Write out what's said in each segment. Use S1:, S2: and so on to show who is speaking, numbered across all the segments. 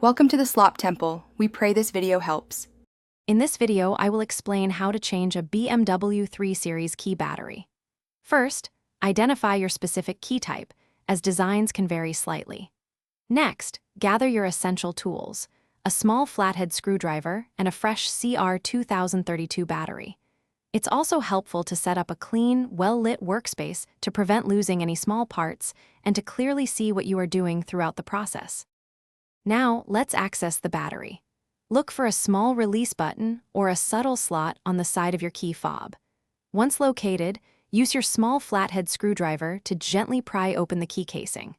S1: Welcome to the Slop Temple. We pray this video helps.
S2: In this video, I will explain how to change a BMW 3 Series key battery. First, identify your specific key type, as designs can vary slightly. Next, gather your essential tools, a small flathead screwdriver and a fresh CR2032 battery. It's also helpful to set up a clean, well-lit workspace to prevent losing any small parts and to clearly see what you are doing throughout the process. Now, let's access the battery. Look for a small release button or a subtle slot on the side of your key fob. Once located, use your small flathead screwdriver to gently pry open the key casing.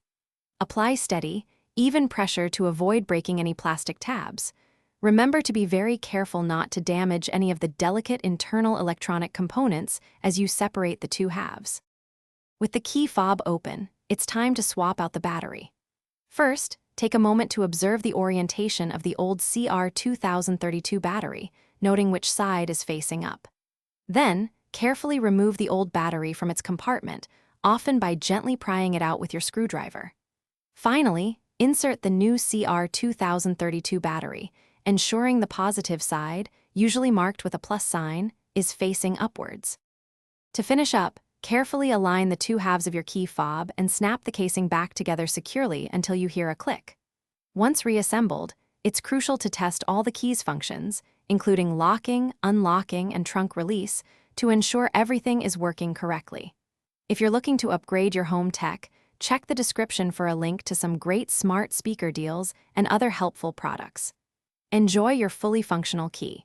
S2: Apply steady, even pressure to avoid breaking any plastic tabs. Remember to be very careful not to damage any of the delicate internal electronic components as you separate the two halves. With the key fob open, it's time to swap out the battery. First, take a moment to observe the orientation of the old CR2032 battery, noting which side is facing up. Then, carefully remove the old battery from its compartment, often by gently prying it out with your screwdriver. Finally, insert the new CR2032 battery, ensuring the positive side, usually marked with a plus sign, is facing upwards. To finish up, carefully align the two halves of your key fob and snap the casing back together securely until you hear a click. Once reassembled, it's crucial to test all the key's functions, including locking, unlocking, and trunk release, to ensure everything is working correctly. If you're looking to upgrade your home tech, check the description for a link to some great smart speaker deals and other helpful products. Enjoy your fully functional key.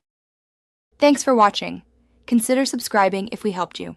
S1: Thanks for watching. Consider subscribing if we helped you.